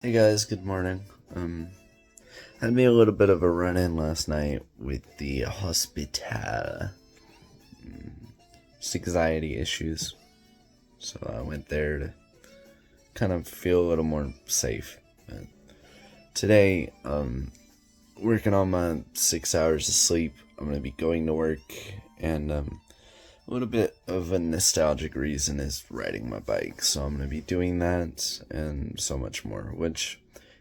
Hey guys, good morning. Had me a little bit of a run-in last night with the hospital. Just anxiety issues. So I went there to kind of feel a little more safe. But today, working on my 6 hours of sleep. I'm gonna be going to work, and a little bit of a nostalgic reason is riding my bike. So I'm gonna be doing that and so much more, which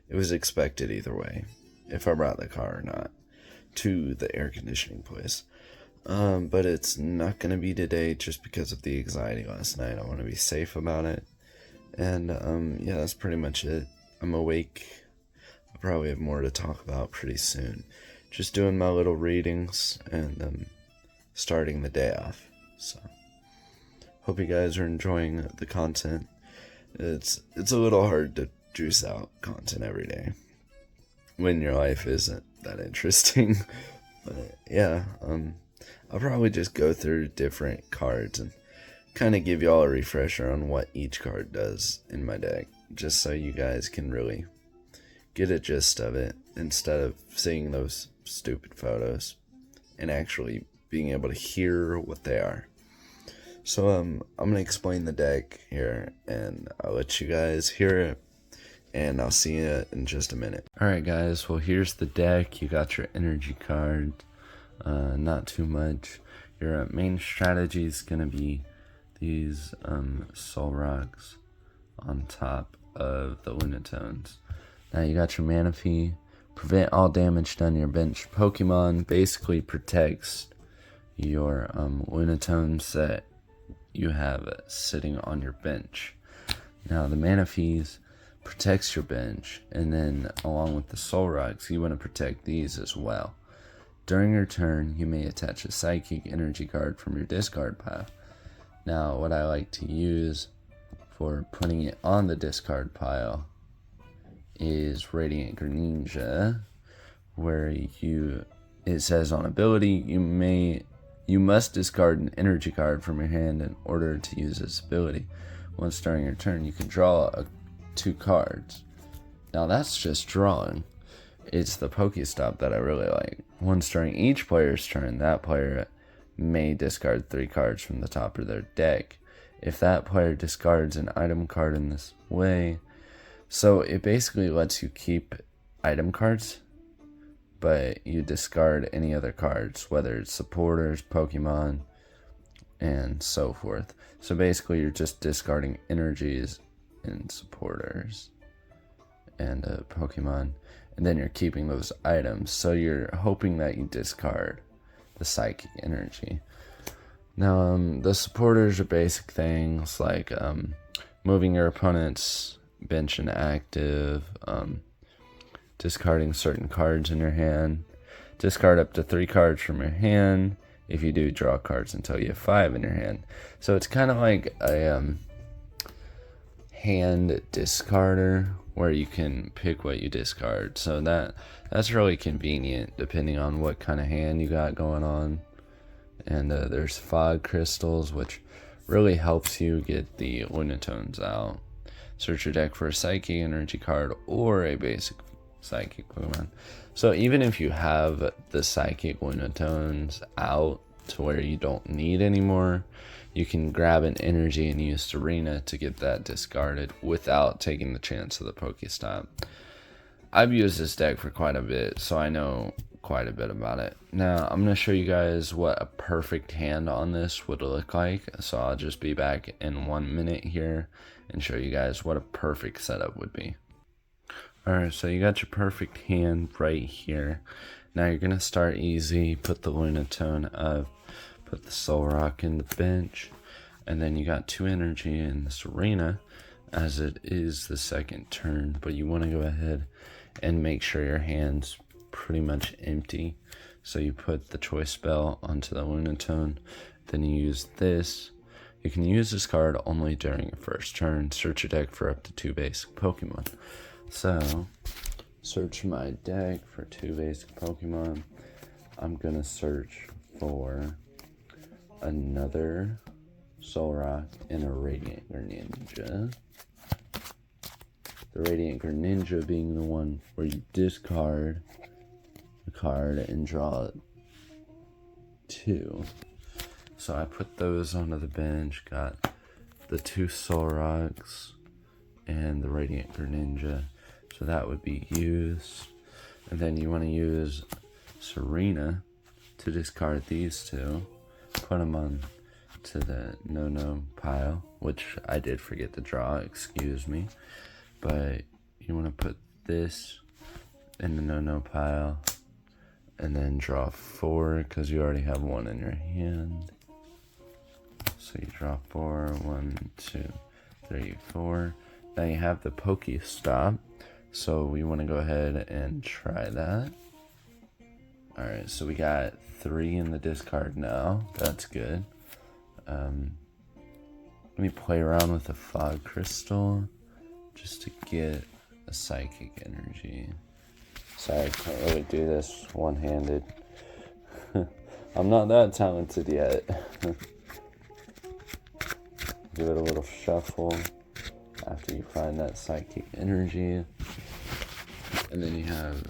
it was expected either way, if I brought the car or not to the air conditioning place. But it's not gonna be today just because of the anxiety last night. I want to be safe about it, and yeah, that's pretty much it. I'm awake. I'll probably have more to talk about pretty soon. Just doing my little readings and starting the day off. So hope you guys are enjoying the content. It's a little hard to juice out content every day when your life isn't that interesting. But yeah, I'll probably just go through different cards and kind of give y'all a refresher on what each card does in my deck, just so you guys can really get a gist of it instead of seeing those stupid photos and actually being able to hear what they are. So I'm gonna explain the deck here, and I'll let you guys hear it, and I'll see you in just a minute. Alright guys, well here's the deck. You got your energy card, not too much. Your main strategy is gonna be these Solroks on top of the Lunatones. Now you got your Manaphy. Prevent all damage done to your bench Pokemon. Basically protects your Lunatones that you have sitting on your bench. Now the Manaphy's protects your bench, and then along with the Solroks, you want to protect these as well. During your turn, you may attach a Psychic energy card from your discard pile. Now what I like to use for putting it on the discard pile is Radiant Greninja, where it says on ability, you must discard an energy card from your hand in order to use this ability. Once during your turn, you can draw 2 cards. Now that's just drawing. It's the Pokestop that I really like. Once during each player's turn, that player may discard 3 cards from the top of their deck. If that player discards an item card in this way, so it basically lets you keep item cards, but you discard any other cards, whether it's supporters, Pokemon, and so forth. So basically you're just discarding energies and supporters and Pokemon, and then you're keeping those items. So you're hoping that you discard the Psychic energy. Now the supporters are basic things like moving your opponent's bench and active, discarding certain cards in your hand. Discard up to 3 cards from your hand. If you do, draw cards until you have 5 in your hand. So it's kind of like a hand discarder, where you can pick what you discard. So that's really convenient depending on what kind of hand you got going on. And there's fog crystals, which really helps you get the Lunatones out. Search your deck for a Psychic energy card or a basic Psychic Pokemon. So even if you have the Psychic Lunatones out to where you don't need anymore, you can grab an energy and use Serena to get that discarded without taking the chance of the Pokestop. I've used this deck for quite a bit, so I know quite a bit about it. Now I'm going to show you guys what a perfect hand on this would look like. So I'll just be back in 1 minute here and show you guys what a perfect setup would be. Alright, so you got your perfect hand right here. Now you're going to start easy, put the Lunatone up, put the Solrock in the bench, and then you got 2 energy in this arena, as it is the second turn, but you want to go ahead and make sure your hand's pretty much empty. So you put the Choice Spell onto the Lunatone, then you use this. You can use this card only during your first turn. Search your deck for up to 2 basic Pokemon. So, search my deck for 2 basic Pokemon. I'm gonna search for another Solrock and a Radiant Greninja. The Radiant Greninja being the one where you discard a card and draw 2. So I put those onto the bench, got the 2 Solroks and the Radiant Greninja. So that would be used. And then you want to use Serena to discard these 2. Put them on to the no pile, which I did forget to draw, excuse me. But you want to put this in the no pile and then draw 4 because you already have 1 in your hand. So you draw 4, 1, 2, 3, 4. Now you have the Pokestop, so we want to go ahead and try that. Alright, so we got 3 in the discard now. That's good. Let me play around with the Fog Crystal just to get a Psychic Energy. Sorry, I can't really do this one-handed. I'm not that talented yet. Give it a little shuffle after you find that Psychic Energy. And then you have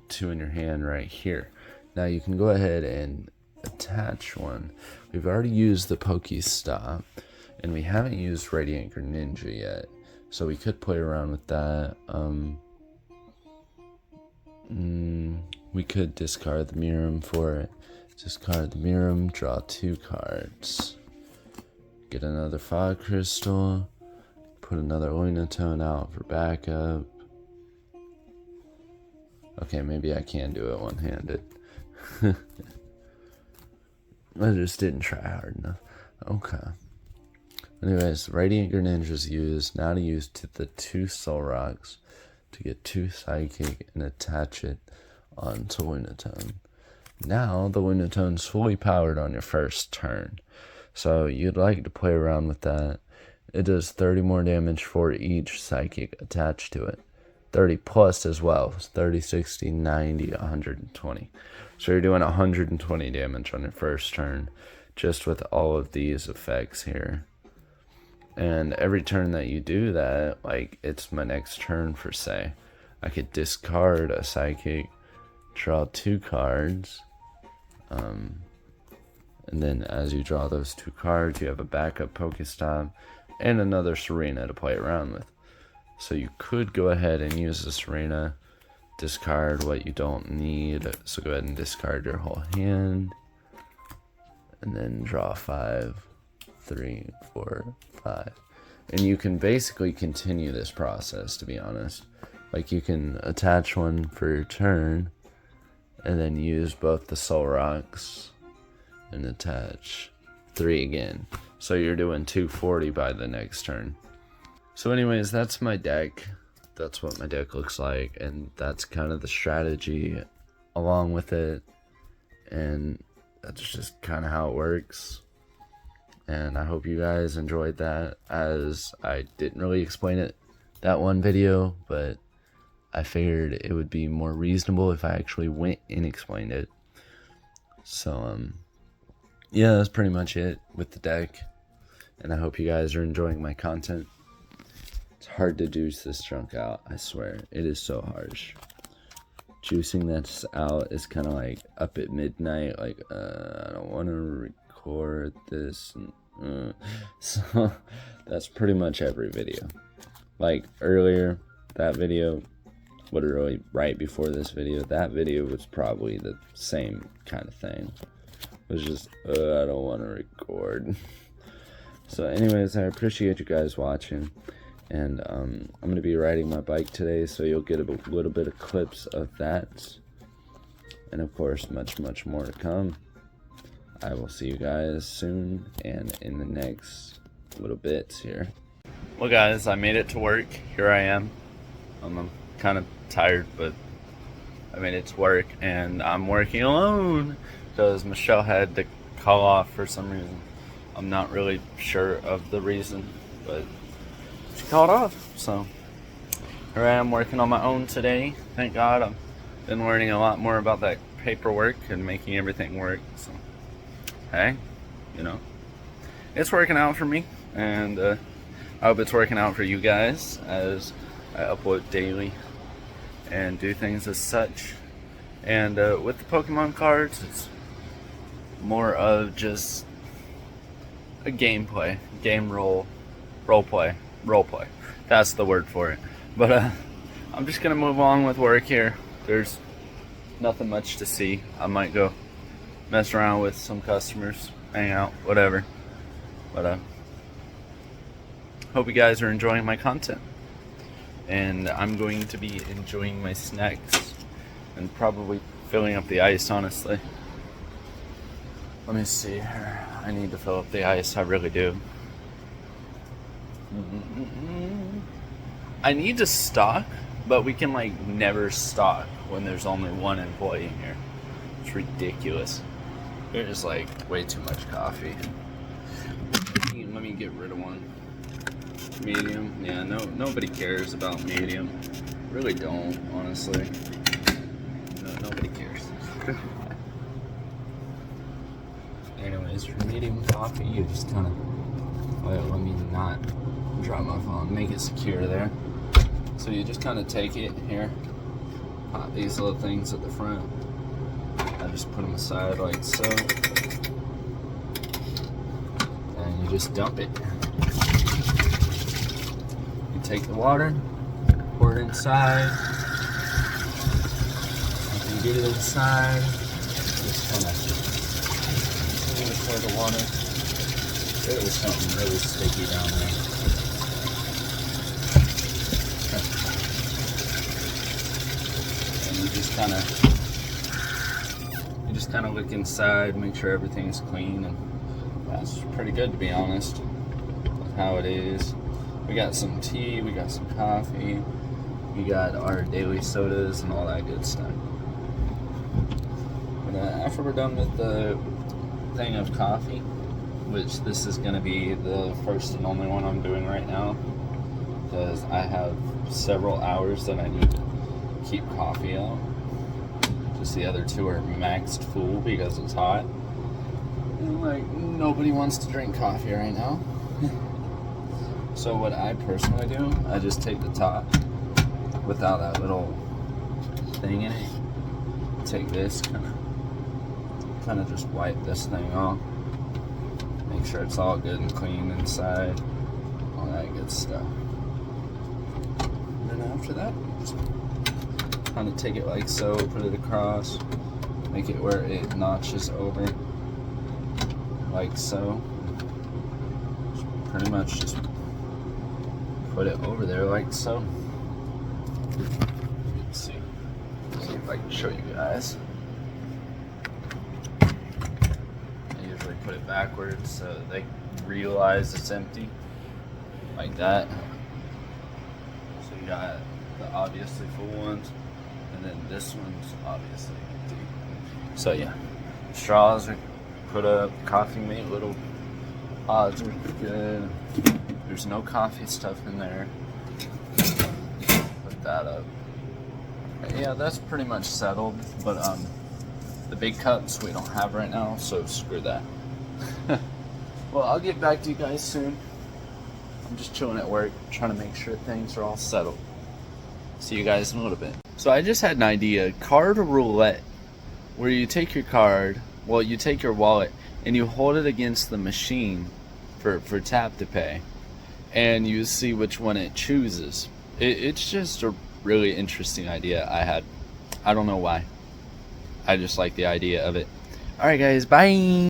2 in your hand right here. Now you can go ahead and attach one. We've already used the Pokestop, and we haven't used Radiant Greninja yet. So we could play around with that. We could discard the Miram for it. Discard the Miram, draw 2 cards. Get another Fog Crystal. Put another Lunatone out for backup. Okay, maybe I can do it one-handed. I just didn't try hard enough. Okay. Anyways, Radiant Greninja is used now to use the 2 Solroks to get 2 Psychic and attach it onto Lunatone. Now the Lunatone's fully powered on your first turn. So you'd like to play around with that. It does 30 more damage for each Psychic attached to it. 30 plus as well. 30, 60, 90, 120. So you're doing 120 damage on your first turn just with all of these effects here. And every turn that you do that, like, it's my next turn for say. I could discard a Psychic, draw 2 cards, and then as you draw those 2 cards, you have a backup Pokestop and another Serena to play around with. So you could go ahead and use the Serena, discard what you don't need, so go ahead and discard your whole hand, and then draw 5, 3, 4, 5. And you can basically continue this process, to be honest. Like, you can attach one for your turn, and then use both the Solroks, and attach 3 again. So you're doing 240 by the next turn. So anyways, that's my deck. That's what my deck looks like, and that's kind of the strategy along with it. And that's just kind of how it works. And I hope you guys enjoyed that, as I didn't really explain it that one video, but I figured it would be more reasonable if I actually went and explained it. So, yeah, that's pretty much it with the deck. And I hope you guys are enjoying my content. It's hard to juice this junk out, I swear. It is so harsh. Juicing this out is kind of like up at midnight, like, I don't want to record this. So, that's pretty much every video. Like, earlier, that video, literally right before this video, that video was probably the same kind of thing. It was just, I don't want to record. So anyways, I appreciate you guys watching, and I'm going to be riding my bike today, so you'll get a little bit of clips of that, and of course much more to come. I will see you guys soon, and in the next little bits here. Well guys, I made it to work. Here I am. I'm kind of tired, but I made it to work, and I'm working alone because Michelle had to call off for some reason. I'm not really sure of the reason, but she called off. So here I am working on my own today. Thank God. I've been learning a lot more about that paperwork and making everything work. So hey, you know, it's working out for me, and I hope it's working out for you guys, as I upload daily and do things as such. And with the Pokemon cards, it's more of just a game play. Role play. That's the word for it. But I'm just gonna move on with work here. There's nothing much to see. I might go mess around with some customers, hang out, whatever. But hope you guys are enjoying my content. And I'm going to be enjoying my snacks and probably filling up the ice, honestly. Let me see here. I need to fill up the ice, I really do. I need to stock, but we can like never stock when there's only one employee here. It's ridiculous. There's like way too much coffee. Let me get rid of one. Medium. Yeah, nobody cares about medium. Really don't, honestly. Nobody cares. Anyways, for medium coffee, you just kind of let me not drop my phone. Make it secure there. So you just kind of take it here. Pop these little things at the front. I just put them aside like so. And you just dump it. You take the water, pour it inside. After you get it inside, just kind of pour the water. There was something really sticky down there. And you just kind of look inside, make sure everything's clean, and that's pretty good, to be honest, with how it is. We got some tea, we got some coffee, we got our daily sodas and all that good stuff. But after we're done with the thing of coffee, which this is going to be the first and only one I'm doing right now, because I have several hours that I need to keep coffee out. Just the other two are maxed full because it's hot. And like, nobody wants to drink coffee right now. So what I personally do, I just take the top without that little thing in it. Take this, kind of just wipe this thing off. Make sure it's all good and clean inside. All that good stuff. And then after that, just kind of take it like so, put it across, make it where it notches over, like so. Just pretty much just put it over there like so. Let's see if I can show you guys. I usually put it backwards so they realize it's empty, like that. So you got the obviously full ones, and then this one's obviously empty. So yeah, straws are put up, coffee mate little odds are good. There's no coffee stuff in there. Put that up. Yeah, that's pretty much settled, but the big cups we don't have right now, so screw that. Well, I'll get back to you guys soon. I'm just chilling at work, trying to make sure things are all settled. See you guys in a little bit. So I just had an idea, card roulette, where you take your card, well, you take your wallet and you hold it against the machine for tap to pay, and you see which one it chooses. It's just a really interesting idea I had. I don't know why. I just like the idea of it. Alright guys, bye!